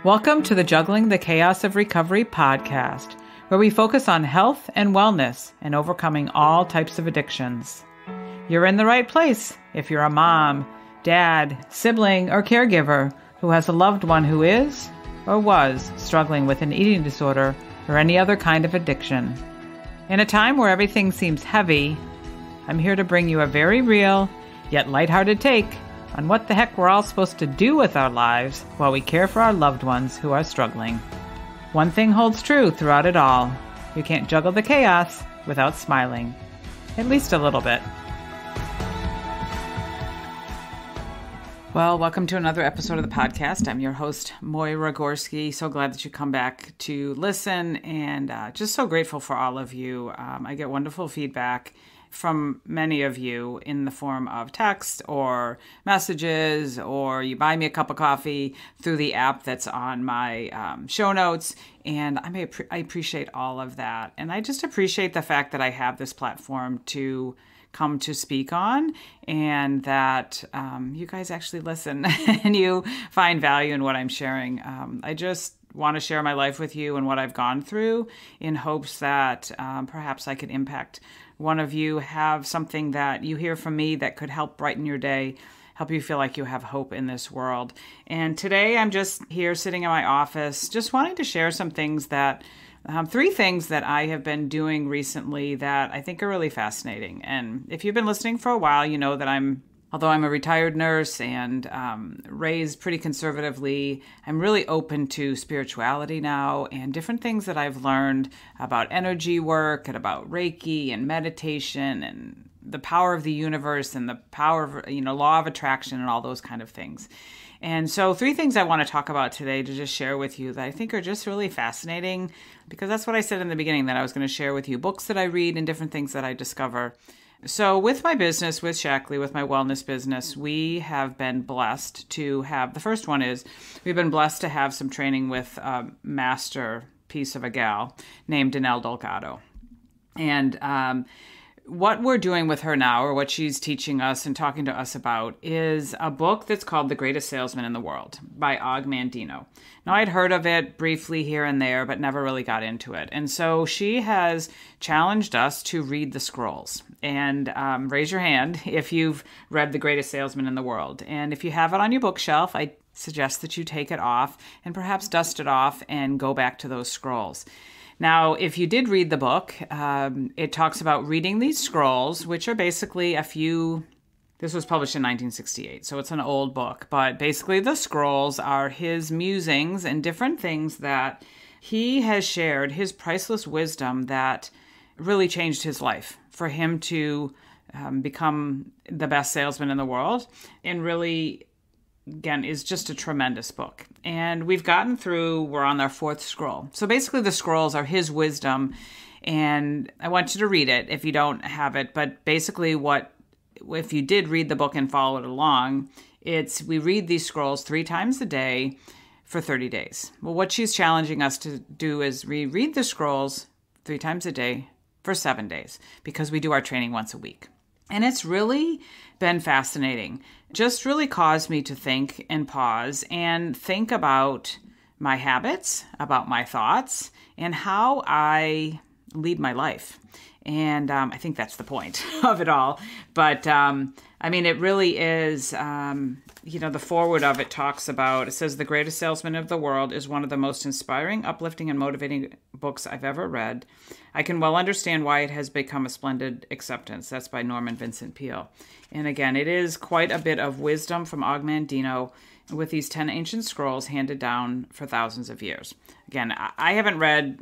Welcome to the Juggling the Chaos of Recovery podcast, where we focus on health and wellness and overcoming all types of addictions. You're in the right place if you're a mom, dad, sibling, or caregiver who has a loved one who is or was struggling with an eating disorder or any other kind of addiction. In a time where everything seems heavy, I'm here to bring you a very real, yet lighthearted take on what the heck we're all supposed to do with our lives while we care for our loved ones who are struggling. One thing holds true throughout it all. You can't juggle the chaos without smiling. At least a little bit. Well, welcome to another episode of the podcast. I'm your host, Moyra Gorski. So glad that you come back to listen, and just so grateful for all of you. I get wonderful feedback from many of you in the form of text or messages, or you buy me a cup of coffee through the app that's on my show notes. And I appreciate all of that. And I just appreciate the fact that I have this platform to come to speak on, and that you guys actually listen and you find value in what I'm sharing. I just want to share my life with you and what I've gone through in hopes that perhaps I could impact one of you, have something that you hear from me that could help brighten your day, help you feel like you have hope in this world. And today I'm just here sitting in my office, just wanting to share some things that, three things that I have been doing recently that I think are really fascinating. And if you've been listening for a while, you know that although I'm a retired nurse and raised pretty conservatively, I'm really open to spirituality now and different things that I've learned about energy work and about Reiki and meditation and the power of the universe and the power of, law of attraction and all those kind of things. And so three things I want to talk about today to just share with you that I think are just really fascinating, because that's what I said in the beginning, that I was going to share with you books that I read and different things that I discover. So with my business, with Shackley, with my wellness business, we have been blessed to have, the first one is, we've been blessed to have some training with a masterpiece of a gal named Danelle Delgado. And what we're doing with her now, or what she's teaching us and talking to us about, is a book that's called The Greatest Salesman in the World by Og Mandino. Now, I'd heard of it briefly here and there, but never really got into it. And so she has challenged us to read the scrolls. And raise your hand if you've read The Greatest Salesman in the World. And if you have it on your bookshelf, I suggest that you take it off and perhaps dust it off and go back to those scrolls. Now, if you did read the book, it talks about reading these scrolls, which are basically this was published in 1968, so it's an old book, but basically the scrolls are his musings and different things that he has shared, his priceless wisdom that really changed his life for him to become the best salesman in the world, and really, again, is just a tremendous book. And we're on our fourth scroll. So basically the scrolls are his wisdom, and I want you to read it if you don't have it. But basically if you did read the book and follow it along, we read these scrolls 3 times a day for 30 days. Well, what she's challenging us to do is read the scrolls 3 times a day for 7 days, because we do our training once a week. And it's really been fascinating. Just really caused me to think and pause and think about my habits, about my thoughts, and how I lead my life. And I think that's the point of it all. But it really is, the foreword of it talks about, it says, The Greatest Salesman of the World is one of the most inspiring, uplifting, and motivating books I've ever read. I can well understand why it has become a splendid acceptance. That's by Norman Vincent Peale. And again, it is quite a bit of wisdom from Og Mandino with these 10 ancient scrolls handed down for thousands of years. Again, I haven't read,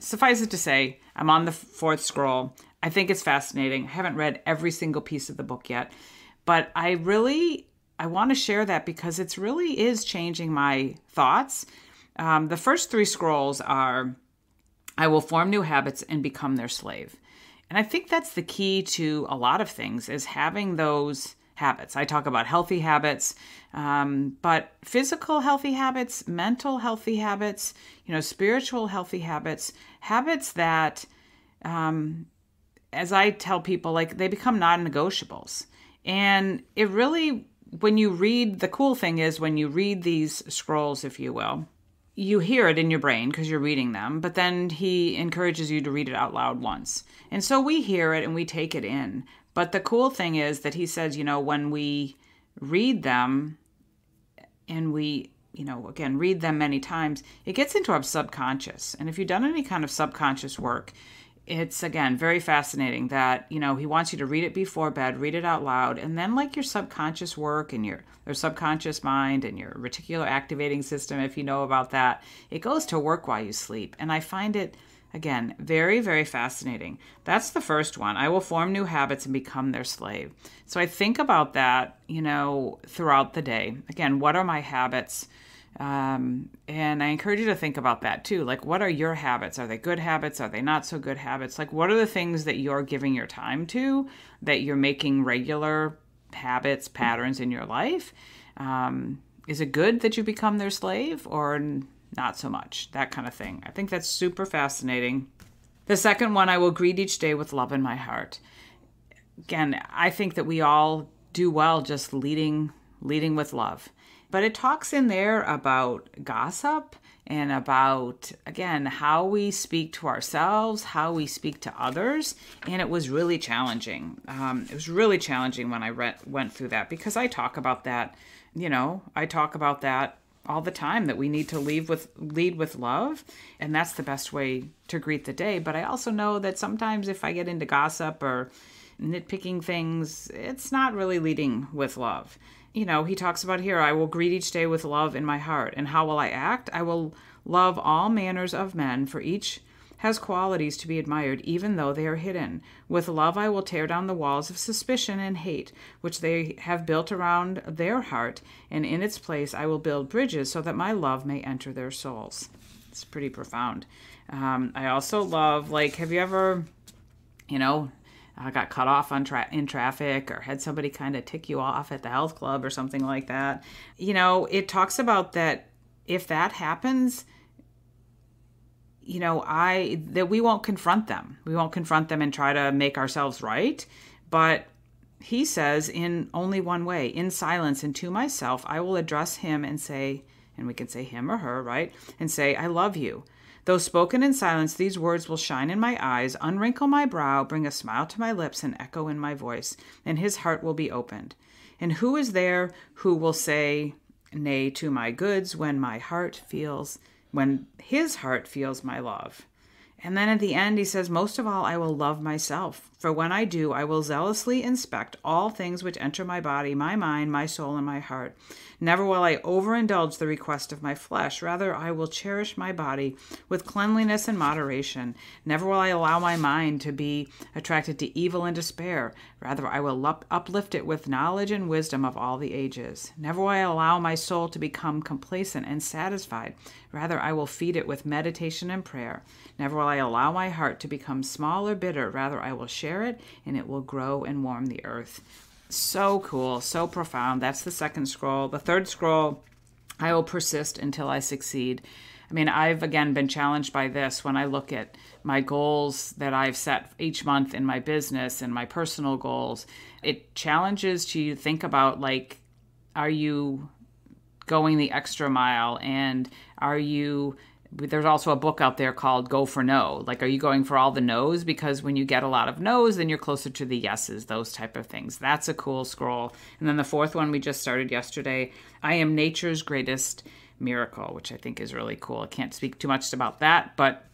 suffice it to say, I'm on the 4th scroll. I think it's fascinating. I haven't read every single piece of the book yet, but I want to share that because it really is changing my thoughts. The first 3 scrolls are, I will form new habits and become their slave. And I think that's the key to a lot of things, is having those habits. I talk about healthy habits, but physical healthy habits, mental healthy habits, spiritual healthy habits, habits that, as I tell people, they become non-negotiables. And it really when you read, the cool thing is when you read these scrolls, if you will, you hear it in your brain because you're reading them, but then he encourages you to read it out loud once. And so we hear it and we take it in. But the cool thing is that he says, when we read them and we, again, read them many times, it gets into our subconscious. And if you've done any kind of subconscious work, it's, again, very fascinating that, he wants you to read it before bed, read it out loud, and then like your subconscious work and your subconscious mind and your reticular activating system, if you know about that, it goes to work while you sleep. And I find it, again, very, very fascinating. That's the first one. I will form new habits and become their slave. So I think about that, throughout the day. Again, what are my habits? And I encourage you to think about that too. Like, what are your habits? Are they good habits? Are they not so good habits? Like, what are the things that you're giving your time to, that you're making regular habits, patterns in your life? Is it good that you become their slave or not so much? That kind of thing. I think that's super fascinating. The second one, I will greet each day with love in my heart. Again, I think that we all do well just leading with love. But it talks in there about gossip and about, again, how we speak to ourselves, how we speak to others. And it was really challenging. It was really challenging when I went through that, because I talk about that, all the time, that we need to lead with love. And that's the best way to greet the day. But I also know that sometimes if I get into gossip or nitpicking things, it's not really leading with love. He talks about here, I will greet each day with love in my heart. And how will I act? I will love all manners of men, for each has qualities to be admired, even though they are hidden. With love I will tear down the walls of suspicion and hate, which they have built around their heart, and in its place I will build bridges so that my love may enter their souls. It's pretty profound. I also love, have you ever, got cut off in traffic, or had somebody kind of tick you off at the health club or something like that? It talks about that if that happens, that we won't confront them. We won't confront them and try to make ourselves right. But he says, in only one way, in silence and to myself, I will address him and say, and we can say him or her, right? And say, I love you. Though spoken in silence, these words will shine in my eyes, unwrinkle my brow, bring a smile to my lips, and echo in my voice, and his heart will be opened. And who is there who will say nay to my goods when his heart feels my love? And then at the end, he says, most of all, I will love myself. For when I do, I will zealously inspect all things which enter my body, my mind, my soul, and my heart. Never will I overindulge the request of my flesh. Rather, I will cherish my body with cleanliness and moderation. Never will I allow my mind to be attracted to evil and despair. Rather, I will uplift it with knowledge and wisdom of all the ages. Never will I allow my soul to become complacent and satisfied. Rather, I will feed it with meditation and prayer. Never will I allow my heart to become small or bitter. Rather, I will share it, and it will grow and warm the earth. So cool, so profound. That's the second scroll. The third scroll, I will persist until I succeed. I mean, I've, again, been challenged by this when I look at my goals that I've set each month in my business and my personal goals. It challenges you to think about, are you going the extra mile? And there's also a book out there called Go for No. Are you going for all the no's? Because when you get a lot of no's, then you're closer to the yeses, those type of things. That's a cool scroll. And then the fourth one we just started yesterday, I am nature's greatest miracle, which I think is really cool. I can't speak too much about that, but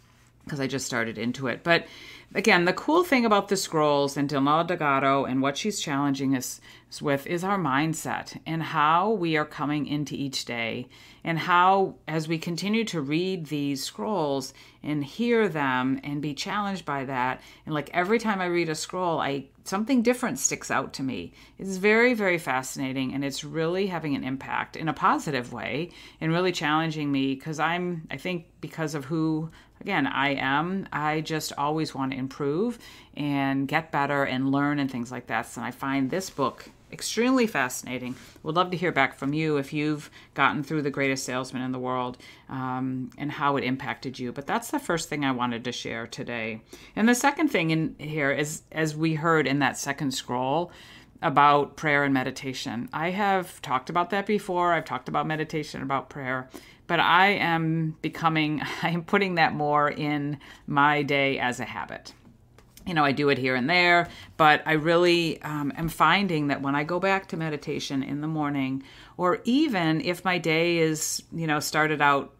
because I just started into it. But again, the cool thing about the scrolls and Dilma D'Agato and what she's challenging us with is our mindset and how we are coming into each day, and how, as we continue to read these scrolls and hear them and be challenged by that, and every time I read a scroll, something different sticks out to me. It's very, very fascinating, and it's really having an impact in a positive way and really challenging me, because I think because of who, again, I am, I just always want to improve and get better and learn and things like that. So I find this book extremely fascinating. Would love to hear back from you if you've gotten through The Greatest Salesman in the World, and how it impacted you. But that's the first thing I wanted to share today. And the second thing in here is, as we heard in that second scroll, about prayer and meditation. I have talked about that before. I've talked about meditation, about prayer, but I am putting that more in my day as a habit. I do it here and there, but I really am finding that when I go back to meditation in the morning, or even if my day is, started out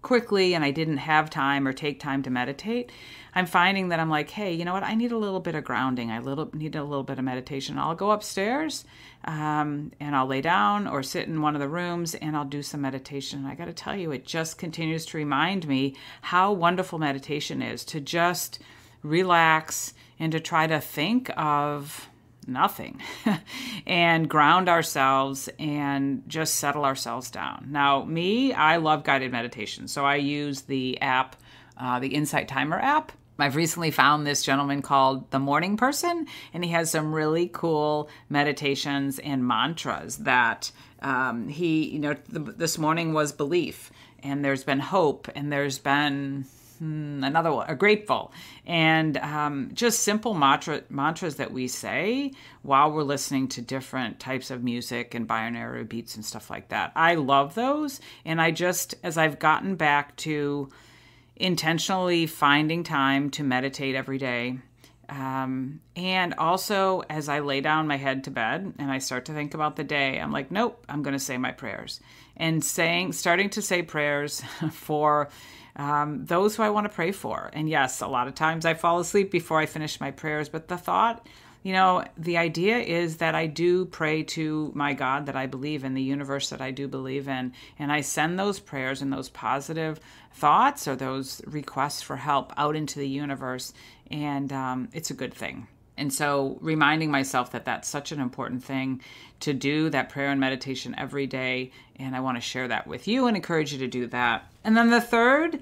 quickly and I didn't have time or take time to meditate, I'm finding that I'm like, hey, you know what? I need a little bit of grounding. Need a little bit of meditation. I'll go upstairs and I'll lay down or sit in one of the rooms and I'll do some meditation. And I got to tell you, it just continues to remind me how wonderful meditation is, to just relax and to try to think of nothing and ground ourselves and just settle ourselves down. Now, I love guided meditation. So I use the app, the Insite Timer app. I've recently found this gentleman called The Morning Person, and he has some really cool meditations and mantras that this morning was belief, and there's been hope, and there's been another one, a grateful, and just simple mantras that we say while we're listening to different types of music and binaural beats and stuff like that. I love those, and as I've gotten back to intentionally finding time to meditate every day, and also as I lay down my head to bed and I start to think about the day, I'm like, nope, I'm going to say my prayers, and starting to say prayers for those who I want to pray for. And yes, a lot of times I fall asleep before I finish my prayers, but the thought, the idea is that I do pray to my God that I believe in, the universe that I do believe in, and I send those prayers and those positive thoughts or those requests for help out into the universe, and it's a good thing. And so reminding myself that that's such an important thing to do, that prayer and meditation every day, and I want to share that with you and encourage you to do that. And then the third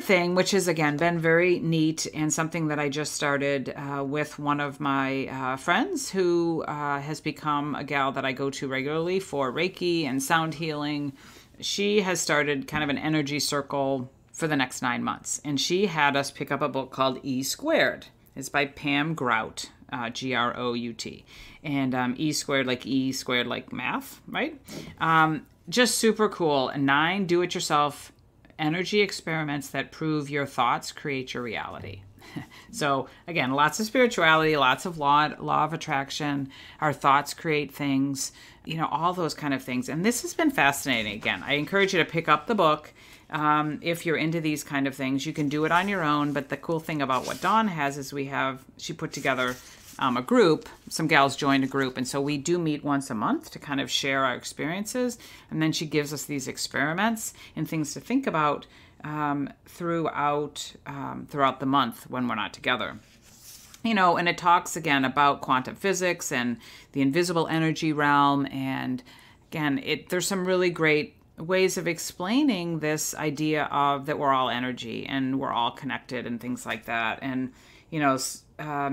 thing, which has, again, been very neat and something that I just started with one of my friends who has become a gal that I go to regularly for Reiki and sound healing. She has started kind of an energy circle for the next 9 months, and she had us pick up a book called E Squared. It's by Pam Grout, Grout. And E squared like math, right? Just super cool. And 9 do-it-yourself energy experiments that prove your thoughts create your reality. So again, lots of spirituality, lots of law of attraction. Our thoughts create things, all those kind of things. And this has been fascinating. Again, I encourage you to pick up the book. If you're into these kind of things, you can do it on your own. But the cool thing about what Dawn has is she put together a group. Some gals joined a group. And so we do meet once a month to kind of share our experiences. And then she gives us these experiments and things to think about throughout the month when we're not together. And it talks again about quantum physics and the invisible energy realm. And again, there's some really great ways of explaining this idea of that we're all energy and we're all connected and things like that. And,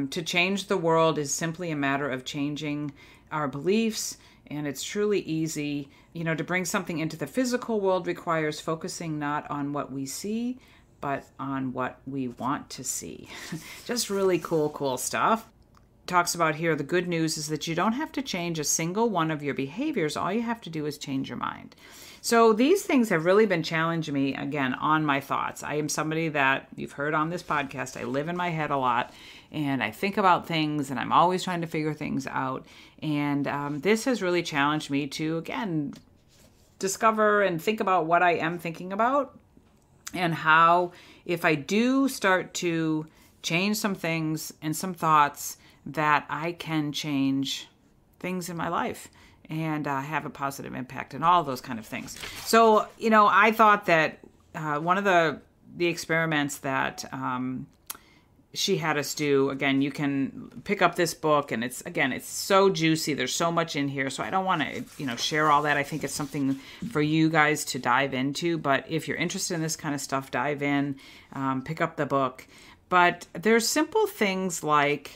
to change the world is simply a matter of changing our beliefs. And it's truly easy. To bring something into the physical world requires focusing not on what we see, but on what we want to see. Just really cool stuff. Talks about here, the good news is that you don't have to change a single one of your behaviors. All you have to do is change your mind. So these things have really been challenging me, again, on my thoughts. I am somebody that you've heard on this podcast. I live in my head a lot, and I think about things, and I'm always trying to figure things out. And this has really challenged me to, again, discover and think about what I am thinking about, and how if I do start to change some things and some thoughts, that I can change things in my life and have a positive impact and all those kind of things. So, I thought that one of the experiments that she had us do, again, you can pick up this book, and it's so juicy. There's so much in here. So I don't want to, share all that. I think it's something for you guys to dive into. But if you're interested in this kind of stuff, dive in, pick up the book. But there's simple things like,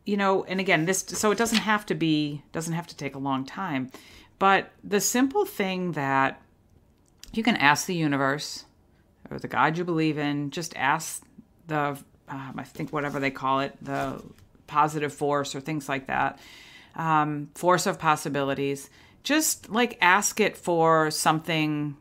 and again, so it doesn't have to take a long time, but the simple thing that you can ask the universe or the God you believe in, just ask I think whatever they call it, the positive force or things like that. Force of possibilities. Just like ask it for something,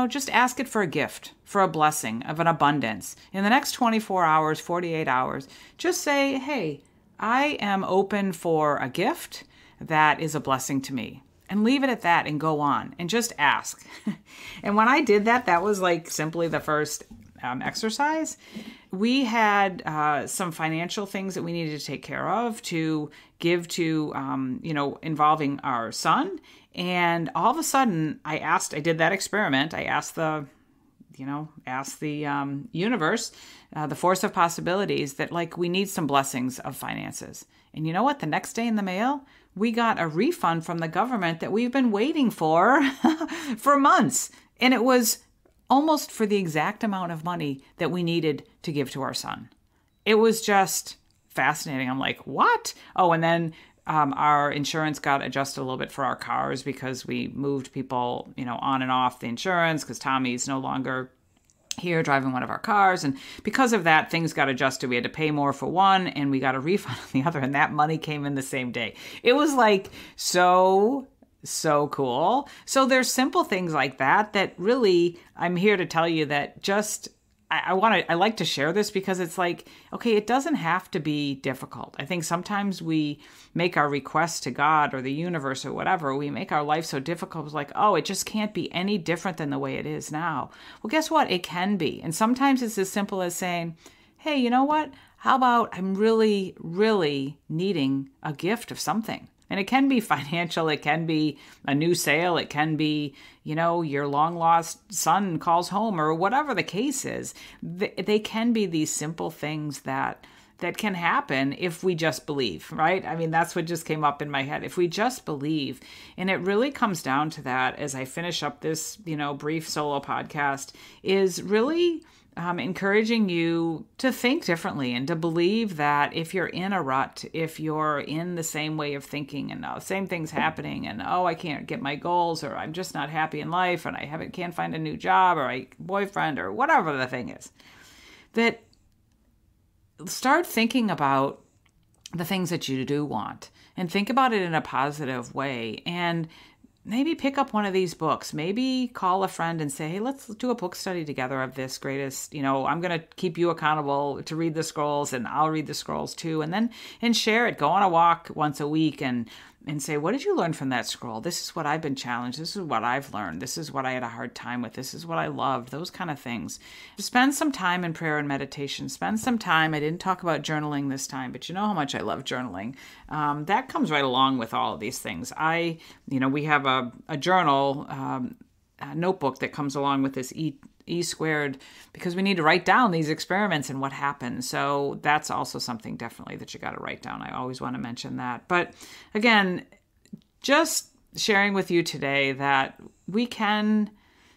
just ask it for a gift, for a blessing of an abundance. In the next 24 hours, 48 hours, just say, hey, I am open for a gift that is a blessing to me. And leave it at that and go on and just ask. And when I did that, that was like simply the first exercise. We had some financial things that we needed to take care of to give to, involving our son. And all of a sudden I did that experiment. I asked the universe, the force of possibilities, that like we need some blessings of finances. And you know what? The next day in the mail, we got a refund from the government that we've been waiting for for months. And it was almost for the exact amount of money that we needed to give to our son. It was just fascinating. I'm like, what? Oh, and then our insurance got adjusted a little bit for our cars because we moved people, on and off the insurance because Tommy's no longer here driving one of our cars. And because of that, things got adjusted. We had to pay more for one and we got a refund on the other. And that money came in the same day. It was like so cool. So there's simple things like that really, I'm here to tell you that just, I like to share this because it's like, okay, it doesn't have to be difficult. I think sometimes we make our requests to God or the universe or whatever, we make our life so difficult. It's like, oh, it just can't be any different than the way it is now. Well, guess what? It can be. And sometimes it's as simple as saying, hey, you know what? How about I'm really, really needing a gift of something? And it can be financial, it can be a new sale, it can be, your long lost son calls home or whatever the case is. They can be these simple things that can happen if we just believe, right? I mean, that's what just came up in my head. If we just believe, and it really comes down to that as I finish up this, brief solo podcast, is really encouraging you to think differently and to believe that if you're in a rut, if you're in the same way of thinking and same things happening and, I can't get my goals or I'm just not happy in life and I can't find a new job or a boyfriend or whatever the thing is, that start thinking about the things that you do want and think about it in a positive way. And maybe pick up one of these books. Maybe call a friend and say, hey, let's do a book study together of this greatest, I'm going to keep you accountable to read the scrolls and I'll read the scrolls too. And share it. Go on a walk once a week and say, what did you learn from that scroll? This is what I've been challenged. This is what I've learned. This is what I had a hard time with. This is what I loved. Those kind of things. Spend some time in prayer and meditation. Spend some time. I didn't talk about journaling this time, but you know how much I love journaling. That comes right along with all of these things. We have a journal, a notebook that comes along with this E squared, because we need to write down these experiments and what happened. So that's also something definitely that you got to write down. I always want to mention that. But again, just sharing with you today that we can,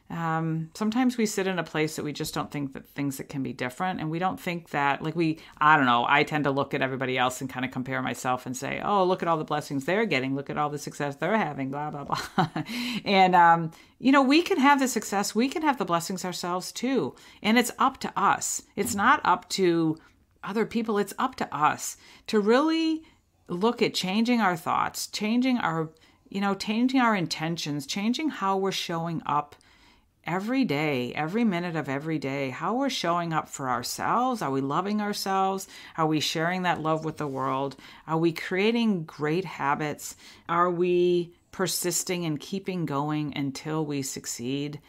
sometimes we sit in a place that we just don't think that things that can be different. And we don't think that I tend to look at everybody else and kind of compare myself and say, oh, look at all the blessings they're getting. Look at all the success they're having, blah, blah, blah. And, we can have the success. We can have the blessings ourselves too. And it's up to us. It's not up to other people. It's up to us to really look at changing our thoughts, changing our intentions, changing how we're showing up every day, every minute of every day, how we're showing up for ourselves. Are we loving ourselves? Are we sharing that love with the world? Are we creating great habits? Are we persisting and keeping going until we succeed?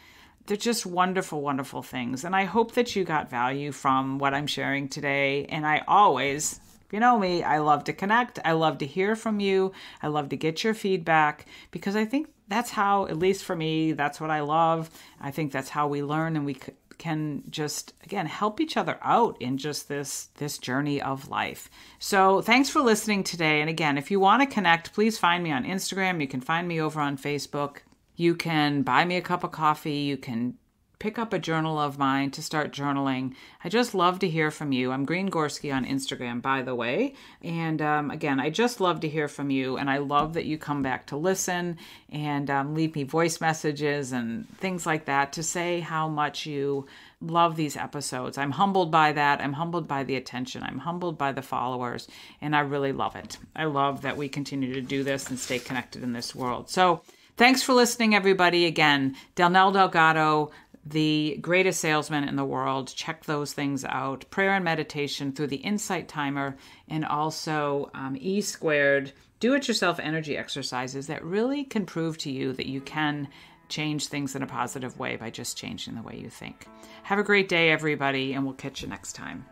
They're just wonderful, wonderful things. And I hope that you got value from what I'm sharing today. And I always, if you know me, I love to connect. I love to hear from you. I love to get your feedback because I think that's how, at least for me, that's what I love. I think that's how we learn and we can just, again, help each other out in just this journey of life. So thanks for listening today. And again, if you want to connect, please find me on Instagram. You can find me over on Facebook. You can buy me a cup of coffee. You can pick up a journal of mine to start journaling. I just love to hear from you. I'm Green Gorski on Instagram, by the way. And again, I just love to hear from you. And I love that you come back to listen and leave me voice messages and things like that to say how much you love these episodes. I'm humbled by that. I'm humbled by the attention. I'm humbled by the followers. And I really love it. I love that we continue to do this and stay connected in this world. So thanks for listening, everybody. Again, Delnell Delgado, the greatest salesman in the world. Check those things out. Prayer and meditation through the Insite Timer, and also E Squared do-it-yourself energy exercises that really can prove to you that you can change things in a positive way by just changing the way you think. Have a great day, everybody, and we'll catch you next time.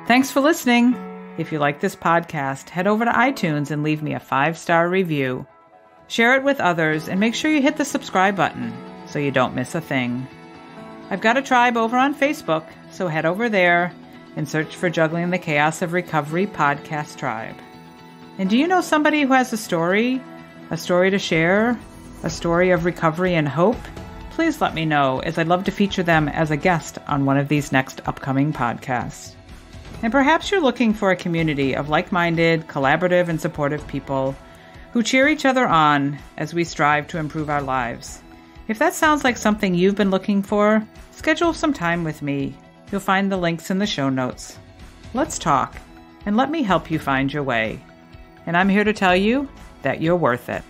Thanks for listening. If you like this podcast, head over to iTunes and leave me a 5-star review. Share it with others, and make sure you hit the subscribe button so you don't miss a thing. I've got a tribe over on Facebook, so head over there and search for Juggling the Chaos of Recovery Podcast Tribe. And do you know somebody who has a story to share, a story of recovery and hope? Please let me know, as I'd love to feature them as a guest on one of these next upcoming podcasts. And perhaps you're looking for a community of like-minded, collaborative, and supportive people who cheer each other on as we strive to improve our lives. If that sounds like something you've been looking for, schedule some time with me. You'll find the links in the show notes. Let's talk, and let me help you find your way. And I'm here to tell you that you're worth it.